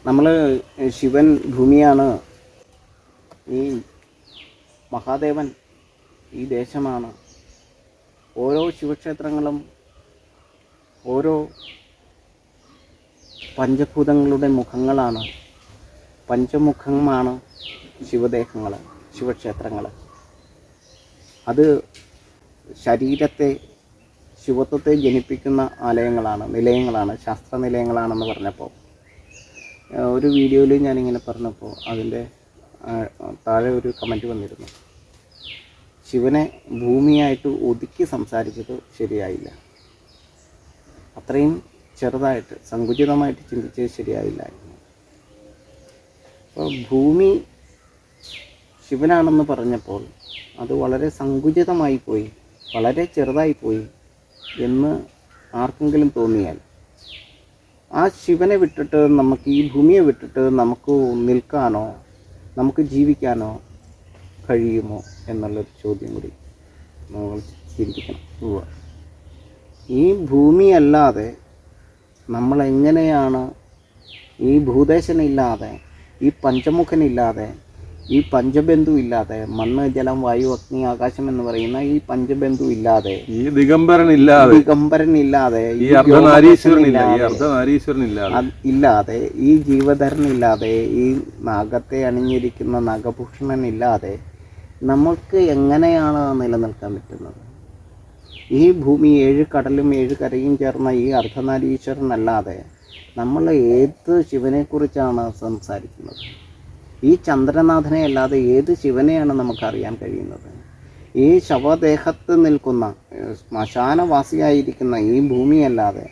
നമ്മൾ ശിവൻ ഭൂമിയാണ്, ഈ മഹാദേവൻ ഈ ദേശമാണ്, ഓരോ ശിവക്ഷേത്രങ്ങളും ഓരോ പഞ്ചഭൂതങ്ങളുടെ മുഖങ്ങളാണ്, പഞ്ചമുഖമാണ് ശിവദേഹങ്ങൾ, ശിവക്ഷേത്രങ്ങൾ. അത് ശരീരത്തെ, ശിവത്വത്തെ ജനിപ്പിക്കുന്ന ആലയങ്ങളാണ്, നിലയങ്ങളാണ്, ശാസ്ത്ര നിലയങ്ങളാണെന്ന് പറഞ്ഞപ്പോൾ ഒരു വീഡിയോയിൽ ഞാനിങ്ങനെ പറഞ്ഞപ്പോൾ അതിൻ്റെ താഴെ ഒരു കമൻറ്റ് വന്നിരുന്നു. ശിവനെ ഭൂമിയായിട്ട് ഒതുക്കി സംസാരിച്ചത് ശരിയായില്ല, അത്രയും ചെറുതായിട്ട് സങ്കുചിതമായിട്ട് ചിന്തിച്ചത് ശരിയായില്ലായിരുന്നു. അപ്പോൾ ഭൂമി ശിവനാണെന്ന് പറഞ്ഞപ്പോൾ അത് വളരെ സങ്കുചിതമായി പോയി, വളരെ ചെറുതായിപ്പോയി എന്ന് ആർക്കെങ്കിലും തോന്നിയാൽ ആ ശിവനെ വിട്ടിട്ട് നമുക്ക്, ഈ ഭൂമിയെ വിട്ടിട്ട് നമുക്ക് നിൽക്കാനോ നമുക്ക് ജീവിക്കാനോ കഴിയുമോ എന്നുള്ളൊരു ചോദ്യം കൂടി നമ്മൾ ചിന്തിക്കണം. ഈ ഭൂമിയല്ലാതെ നമ്മളെങ്ങനെയാണ്, ഈ ഭൂദേശനില്ലാതെ, ഈ പഞ്ചമുഖനില്ലാതെ, ഈ പഞ്ചബന്ധു ഇല്ലാതെ, മണ്ണ് ജലം വായു അഗ്നി ആകാശം എന്ന് പറയുന്ന ഈ പഞ്ചബന്ധു ഇല്ലാതെ, ഈ ദിഗംബരനില്ലാതെ, ഇല്ലാതെ, ഈ ജീവധരനില്ലാതെ, ഈ നാഗത്തെ അണിഞ്ഞിരിക്കുന്ന നാഗഭൂഷണനില്ലാതെ നമുക്ക് എങ്ങനെയാണ് നിലനിൽക്കാൻ പറ്റുന്നത്? ഈ ഭൂമി 7 കടലും 7 കരയും ചേർന്ന ഈ അർദ്ധനാരീശ്വരനല്ലാതെ നമ്മൾ ഏത് ശിവനെക്കുറിച്ചാണ് സംസാരിക്കുന്നത്? ഈ ചന്ദ്രനാഥനെ അല്ലാതെ ഏത് ശിവനെയാണ് നമുക്കറിയാൻ കഴിയുന്നത്? ഈ ശവദേഹത്ത് നിൽക്കുന്ന ശ്മശാനവാസിയായിരിക്കുന്ന ഈ ഭൂമിയല്ലാതെ,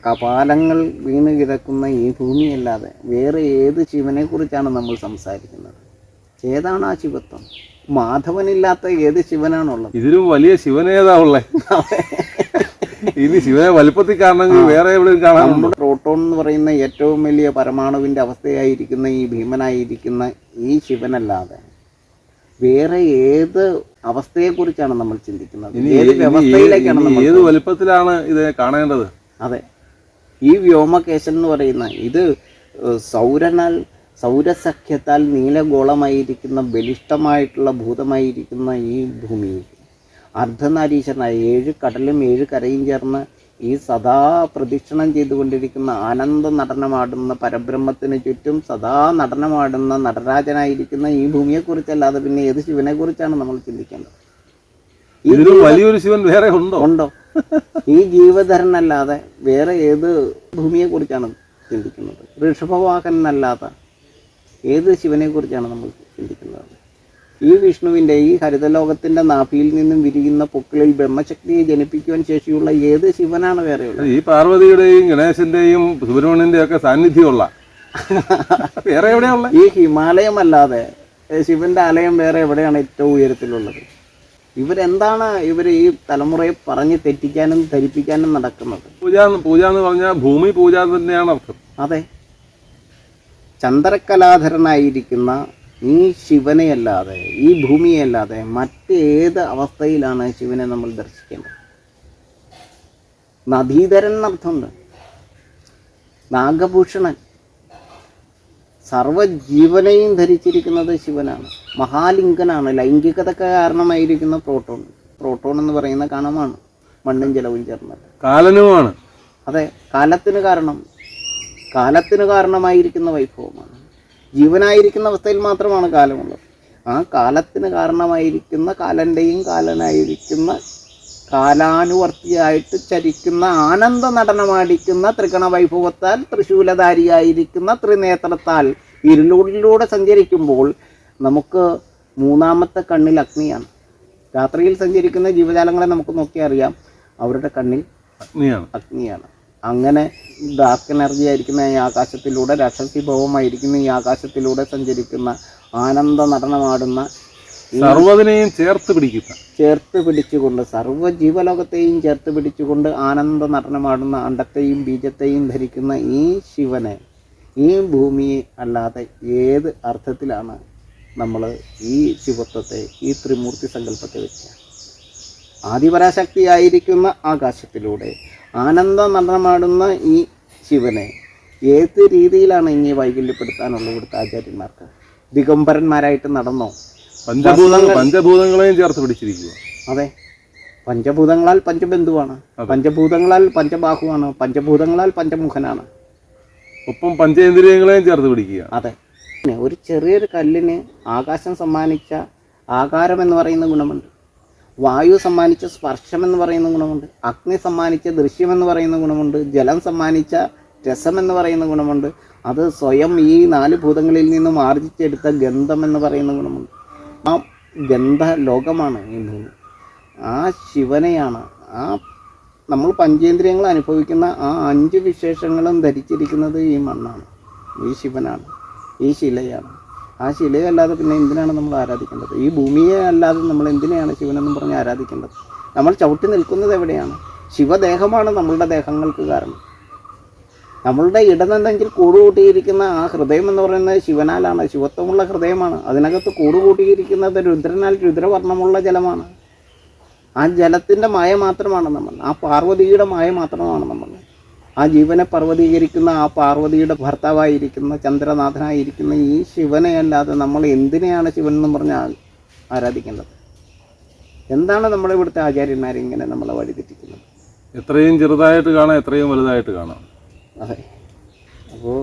കപാലങ്ങൾ വീണ് കിടക്കുന്ന ഈ ഭൂമിയല്ലാതെ വേറെ ഏത് ശിവനെക്കുറിച്ചാണ് നമ്മൾ സംസാരിക്കുന്നത്? ഏതാണ് ആ ശിവത്വം? മാധവനില്ലാത്ത ഏത് ശിവനാണുള്ളത്? ഇതിലും വലിയ ശിവനേതാവുള്ളേ? ഇനി ശിവനെ വലുപ്പത്തിൽ കാണണമെങ്കിൽ വേറെ എവിടെയും കാണാം. നമ്മുടെ പ്രോട്ടോൺ എന്ന് പറയുന്ന ഏറ്റവും വലിയ പരമാണുവിൻ്റെ അവസ്ഥയായിരിക്കുന്ന ഈ ഭീമനായിരിക്കുന്ന ഈ ശിവനല്ലാതെ വേറെ ഏത് അവസ്ഥയെക്കുറിച്ചാണ് നമ്മൾ ചിന്തിക്കുന്നത്? ഏത് വ്യവസ്ഥയിലേക്കാണ് നമ്മൾ, ഏത് വലുപ്പത്തിലാണ് ഇത് കാണേണ്ടത്? അതെ, ഈ വ്യോമകേശൻ എന്ന് പറയുന്ന ഇത് സൗരസഖ്യത്താൽ നീലഗോളമായിരിക്കുന്ന ബലിഷ്ഠമായിട്ടുള്ള ഭൂതമായിരിക്കുന്ന ഈ ഭൂമിയിൽ അർദ്ധനാരീശ്വരനായ 7 കടലും 7 കരയും ചേർന്ന് ഈ സദാ പ്രദക്ഷിണം ചെയ്തുകൊണ്ടിരിക്കുന്ന ആനന്ദ നടനമാടുന്ന പരബ്രഹ്മത്തിന് ചുറ്റും സദാ നടനമാടുന്ന നടരാജനായിരിക്കുന്ന ഈ ഭൂമിയെക്കുറിച്ചല്ലാതെ പിന്നെ ഏത് ശിവനെക്കുറിച്ചാണ് നമ്മൾ ചിന്തിക്കേണ്ടത്? വലിയൊരു ശിവൻ വേറെ ഉണ്ടോ? ഈ ജീവധരനല്ലാതെ വേറെ ഏത് ഭൂമിയെക്കുറിച്ചാണ് ചിന്തിക്കുന്നത്? ഋഷഭവാഹനല്ലാത്ത ഏത് ശിവനെക്കുറിച്ചാണ് നമ്മൾ ചിന്തിക്കുന്നത്? ഈ വിഷ്ണുവിൻ്റെ, ഈ ഹരിതലോകത്തിൻ്റെ നാഭിയിൽ നിന്നും വിരിയുന്ന പൊക്കിളിൽ ബ്രഹ്മശക്തിയെ ജനിപ്പിക്കുവാൻ ശേഷിയുള്ള ഏത് ശിവനാണ് വേറെയുള്ളത്? ഈ പാർവതിയുടെയും ഗണേശന്റെയും സുബ്രഹ്മണ്യന്റെ ഒക്കെ സാന്നിധ്യമുള്ള വേറെ എവിടെയുള്ള? ഈ ഹിമാലയമല്ലാതെ ശിവന്റെ ആലയം വേറെ എവിടെയാണ് ഏറ്റവും ഉയരത്തിലുള്ളത്? ഇവരെന്താണ് ഈ തലമുറയെ പറഞ്ഞ് തെറ്റിക്കാനും ധരിപ്പിക്കാനും നടക്കുന്നത്? പൂജ എന്ന് പറഞ്ഞാൽ ഭൂമി പൂജ തന്നെയാണ് അർത്ഥം. അതെ, ചന്ദ്രകലാധരനായിരിക്കുന്ന ഈ ശിവനെയല്ലാതെ, ഈ ഭൂമിയല്ലാതെ മറ്റേത് അവസ്ഥയിലാണ് ശിവനെ നമ്മൾ ദർശിക്കേണ്ടത്? നദീധരൻ എന്നർത്ഥമുണ്ട്, നാഗഭൂഷണൻ, സർവജീവനെയും ധരിച്ചിരിക്കുന്നത് ശിവനാണ്, മഹാലിംഗനാണ്. ലൈംഗികതയ്ക്ക് കാരണമായിരിക്കുന്ന പ്രോട്ടോൺ എന്ന് പറയുന്ന കണമാണ്, മണ്ണും ജലവും ചേർന്നത്. കാലനുമാണ്. അതെ, കാലത്തിന് കാരണമായിരിക്കുന്ന വൈഭവമാണ്. ജീവനായിരിക്കുന്ന അവസ്ഥയിൽ മാത്രമാണ് കാലമുള്ളത്. ആ കാലത്തിന് കാരണമായിരിക്കുന്ന കാലൻ്റെയും കാലനായിരിക്കുന്ന കാലാനുവർത്തിയായിട്ട് ചരിക്കുന്ന ആനന്ദ നടനമാടിക്കുന്ന ത്രികണ വൈഭവത്താൽ തൃശൂലധാരിയായിരിക്കുന്ന ത്രിനേത്രത്താൽ ഇരുളിലൂടെ സഞ്ചരിക്കുമ്പോൾ നമുക്ക് മൂന്നാമത്തെ കണ്ണിൽ അഗ്നിയാണ്. രാത്രിയിൽ സഞ്ചരിക്കുന്ന ജീവജാലങ്ങളെ നമുക്ക് നോക്കിയാൽ അറിയാം, അവരുടെ കണ്ണിൽ അഗ്നിയാണ്. അങ്ങനെ ഡാർക്ക് എനർജി ആയിരിക്കുന്ന ഈ ആകാശത്തിലൂടെ, രാക്ഷസീഭവമായിരിക്കുന്ന ഈ ആകാശത്തിലൂടെ സഞ്ചരിക്കുന്ന ആനന്ദ നടനമാടുന്ന, സർവ്വതിനെയും ചേർത്ത് പിടിച്ചുകൊണ്ട്, സർവ്വ ജീവലോകത്തെയും ചേർത്ത് പിടിച്ചുകൊണ്ട് ആനന്ദ നടനമാടുന്ന അണ്ടത്തെയും ബീജത്തെയും ധരിക്കുന്ന ഈ ശിവനെ, ഈ ഭൂമിയെ അല്ലാതെ ഏത് അർത്ഥത്തിലാണ് നമ്മൾ ഈ ശിവത്വത്തെ, ഈ ത്രിമൂർത്തി സങ്കല്പത്തെ വെക്കുക? ആദിപരാശക്തിയായിരിക്കുന്ന ആകാശത്തിലൂടെ ആനന്ദ നടനമാടുന്ന ഈ ശിവനെ ഏത് രീതിയിലാണ് ഇനി വൈകല്യപ്പെടുത്താനുള്ളത് ഇവിടുത്തെ ആചാര്യന്മാർക്ക്? ദിഗംബരന്മാരായിട്ട് നടന്നോ? പഞ്ചഭൂതങ്ങളെയും ചേർത്ത് പിടിച്ചിരിക്കുക. അതെ, പഞ്ചഭൂതങ്ങളാൽ പഞ്ചബന്ധുവാണ്, പഞ്ചഭൂതങ്ങളാൽ പഞ്ചബാഹുവാണ്, പഞ്ചഭൂതങ്ങളാൽ പഞ്ചമുഖനാണ്, ഒപ്പം പഞ്ചേന്ദ്രിയങ്ങളെയും ചേർത്ത് പിടിക്കുക. അതെ. ഒരു ചെറിയൊരു കല്ലിന് ആകാശം സമ്മാനിച്ച ആകാരം എന്ന് പറയുന്ന ഗുണമുണ്ട്, വായു സമ്മാനിച്ച സ്പർശം എന്ന് പറയുന്ന ഗുണമുണ്ട്, അഗ്നി സമ്മാനിച്ച ദൃശ്യം എന്ന് പറയുന്ന ഗുണമുണ്ട്, ജലം സമ്മാനിച്ച രസം എന്ന് പറയുന്ന ഗുണമുണ്ട്, അത് സ്വയം ഈ 4 ഭൂതങ്ങളിൽ നിന്നും ആർജിച്ചെടുത്ത ഗന്ധം എന്ന് പറയുന്ന ഗുണമുണ്ട്. ആ ഗന്ധ ലോകമാണ് ഈ ഭൂമി. ആ ശിവനെയാണ്, ആ നമ്മൾ പഞ്ചേന്ദ്രിയങ്ങൾ അനുഭവിക്കുന്ന ആ 5 വിശേഷങ്ങളും ധരിച്ചിരിക്കുന്നത് ഈ മണ്ണാണ്, ഈ ശിവനാണ്, ഈ ശിലയാണ്. ആ ശിലയല്ലാതെ പിന്നെ എന്തിനാണ് നമ്മൾ ആരാധിക്കേണ്ടത്? ഈ ഭൂമിയെ അല്ലാതെ നമ്മൾ എന്തിനെയാണ് ശിവനെന്നും പറഞ്ഞ് ആരാധിക്കേണ്ടത്? നമ്മൾ ചവിട്ടി നിൽക്കുന്നത് എവിടെയാണ്? ശിവദേഹമാണ് നമ്മളുടെ ദേഹങ്ങൾക്ക് കാരണം. നമ്മളുടെ ഇടനെഞ്ചിൽ കൂടുകൂട്ടിയിരിക്കുന്ന ആ ഹൃദയം എന്ന് പറയുന്നത് ശിവനാലാണ്, ശിവത്വമുള്ള ഹൃദയമാണ്. അതിനകത്ത് കൂടുകൂട്ടിയിരിക്കുന്നത് രുദ്രനാൽ രുദ്രവർണ്ണമുള്ള ജലമാണ്. ആ ജലത്തിൻ്റെ മായ മാത്രമാണ് നമ്മൾ, ആ പാർവതിയുടെ മായ മാത്രമാണ് നമ്മൾ. ആ ജീവനെ പർവ്വതീകരിക്കുന്ന ആ പാർവതിയുടെ ഭർത്താവായിരിക്കുന്ന ചന്ദ്രനാഥനായിരിക്കുന്ന ഈ ശിവനെ അല്ലാതെ നമ്മൾ എന്തിനെയാണ് ശിവൻ എന്ന് പറഞ്ഞാൽ ആരാധിക്കേണ്ടത്? എന്താണ് നമ്മുടെ ഇവിടുത്തെ ആചാര്യന്മാർ ഇങ്ങനെ നമ്മളെ വഴിതെറ്റിക്കുന്നത്? എത്രയും ചെറുതായിട്ട് കാണാം, എത്രയും വലുതായിട്ട് കാണാം. അതെ. അപ്പോൾ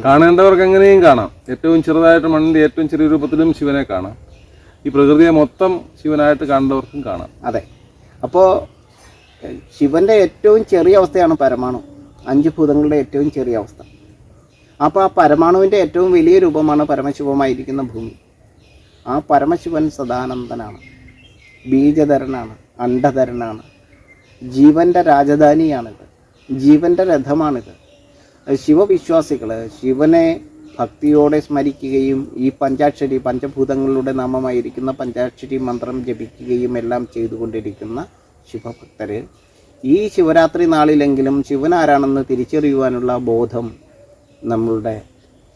കാണേണ്ടവർക്ക് എങ്ങനെയും കാണാം. ഏറ്റവും ചെറുതായിട്ട് മണ്ണിൻ്റെ ഏറ്റവും ചെറിയ രൂപത്തിലും ശിവനെ കാണാം. ഈ പ്രകൃതിയെ മൊത്തം ശിവനായിട്ട് കാണേണ്ടവർക്കും കാണാം. അതെ. അപ്പോൾ ശിവൻ്റെ ഏറ്റവും ചെറിയ അവസ്ഥയാണ് പരമാണു, 5 ഭൂതങ്ങളുടെ ഏറ്റവും ചെറിയ അവസ്ഥ. അപ്പോൾ ആ പരമാണുവിൻ്റെ ഏറ്റവും വലിയ രൂപമാണ് പരമശിവമായിരിക്കുന്ന ഭൂമി. ആ പരമശിവൻ സദാനന്ദനാണ്, ബീജധരനാണ്, അണ്ഡധരനാണ്, ജീവൻ്റെ രാജധാനിയാണിത്, ജീവൻ്റെ രഥമാണിത്. ശിവവിശ്വാസികൾ ശിവനെ ഭക്തിയോടെ സ്മരിക്കുകയും ഈ പഞ്ചാക്ഷരി പഞ്ചഭൂതങ്ങളുടെ നാമമായിരിക്കുന്ന പഞ്ചാക്ഷരി മന്ത്രം ജപിക്കുകയും എല്ലാം ചെയ്തുകൊണ്ടിരിക്കുന്ന ശിവഭക്തര് ഈ ശിവരാത്രി നാളിലെങ്കിലും ശിവനാരാണെന്ന് തിരിച്ചറിയുവാനുള്ള ബോധം നമ്മളുടെ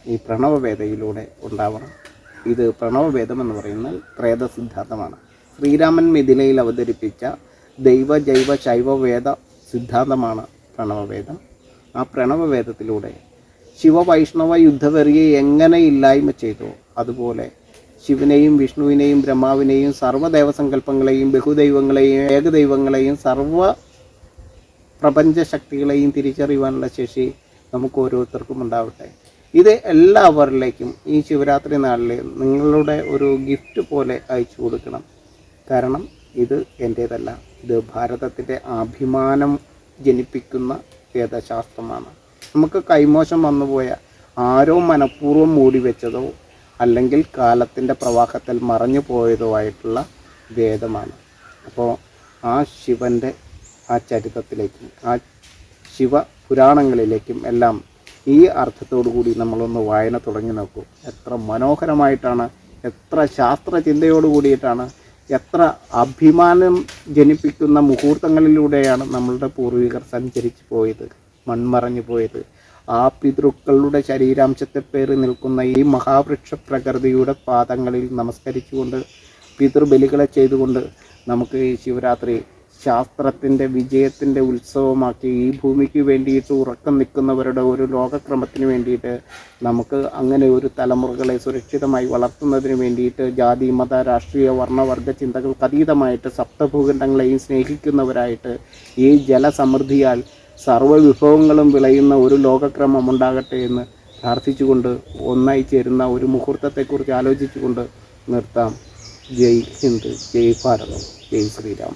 ഈ പ്രണവവേദയിലൂടെ ഉണ്ടാവണം. ഇത് പ്രണവവേദം എന്ന് പറയുന്നത് ത്രേത സിദ്ധാന്തമാണ്. ശ്രീരാമൻ മിഥിലയിൽ അവതരിപ്പിച്ച ദൈവ ജൈവ ശൈവവേദ സിദ്ധാന്തമാണ് പ്രണവവേദം. ആ പ്രണവവേദത്തിലൂടെ ശിവവൈഷ്ണവ യുദ്ധവെറിയെ എങ്ങനെ ഇല്ലായ്മ ചെയ്തോ അതുപോലെ ശിവനെയും വിഷ്ണുവിനെയും ബ്രഹ്മാവിനെയും സർവ്വദേവസങ്കല്പങ്ങളെയും ബഹുദൈവങ്ങളെയും ഏകദൈവങ്ങളെയും സർവ്വ പ്രപഞ്ചശക്തികളെയും തിരിച്ചറിയുവാനുള്ള ശേഷി നമുക്ക് ഓരോരുത്തർക്കും ഉണ്ടാവട്ടെ. ഇത് എല്ലാവരിലേക്കും ഈ ശിവരാത്രി നാളിൽ നിങ്ങളുടെ ഒരു ഗിഫ്റ്റ് പോലെ അയച്ചു കൊടുക്കണം. കാരണം ഇത് എൻ്റേതല്ല, ഇത് ഭാരതത്തിൻ്റെ അഭിമാനം ജനിപ്പിക്കുന്ന വേദശാസ്ത്രമാണ്. നമുക്ക് കൈമോശം വന്നുപോയ ആരോ മനഃപൂർവ്വം മൂടി വെച്ചതോ അല്ലെങ്കിൽ കാലത്തിൻ്റെ പ്രവാഹത്തിൽ മറഞ്ഞു പോയതോ ആയിട്ടുള്ള വേദമാണ്. അപ്പോൾ ആ ശിവൻ്റെ ആ ചരിത്രത്തിലേക്കും ആ ശിവ പുരാണങ്ങളിലേക്കും എല്ലാം ഈ അർത്ഥത്തോടു കൂടി നമ്മളൊന്ന് വായന തുടങ്ങി നോക്കൂ. എത്ര മനോഹരമായിട്ടാണ്, എത്ര ശാസ്ത്രചിന്തയോട് കൂടിയിട്ടാണ്, എത്ര അഭിമാനം ജനിപ്പിക്കുന്ന മുഹൂർത്തങ്ങളിലൂടെയാണ് നമ്മളുടെ പൂർവികർ സഞ്ചരിച്ചു പോയത്, മൺമറഞ്ഞു പോയത്. ആ പിതൃക്കളുടെ ശരീരാംശത്തെ പേറി നിൽക്കുന്ന ഈ മഹാവൃക്ഷ പ്രകൃതിയുടെ പാദങ്ങളിൽ നമസ്കരിച്ചുകൊണ്ട് പിതൃബലികളെ ചെയ്തുകൊണ്ട് നമുക്ക് ഈ ശിവരാത്രി ശാസ്ത്രത്തിൻ്റെ വിജയത്തിൻ്റെ ഉത്സവമാക്കി ഈ ഭൂമിക്ക് വേണ്ടിയിട്ട് ഉറക്കം നിൽക്കുന്നവരുടെ ഒരു ലോകക്രമത്തിന് വേണ്ടിയിട്ട് നമുക്ക് അങ്ങനെ ഒരു തലമുറകളെ സുരക്ഷിതമായി വളർത്തുന്നതിന് വേണ്ടിയിട്ട് ജാതി മത രാഷ്ട്രീയ വർണ്ണവർഗ ചിന്തകൾക്ക് അതീതമായിട്ട് സപ്തഭൂഖണ്ഡങ്ങളെയും സ്നേഹിക്കുന്നവരായിട്ട് ഈ ജലസമൃദ്ധിയാൽ സർവ്വവിഭവങ്ങളും വിളയുന്ന ഒരു ലോകക്രമം ഉണ്ടാകട്ടെ എന്ന് പ്രാർത്ഥിച്ചുകൊണ്ട് ഒന്നായി ചേരുന്ന ഒരു മുഹൂർത്തത്തെക്കുറിച്ച് ആലോചിച്ചുകൊണ്ട് നിർത്താം. ജയ് ഹിന്ദ്, ജയ് ഭാരതം, ജയ് ശ്രീരാം.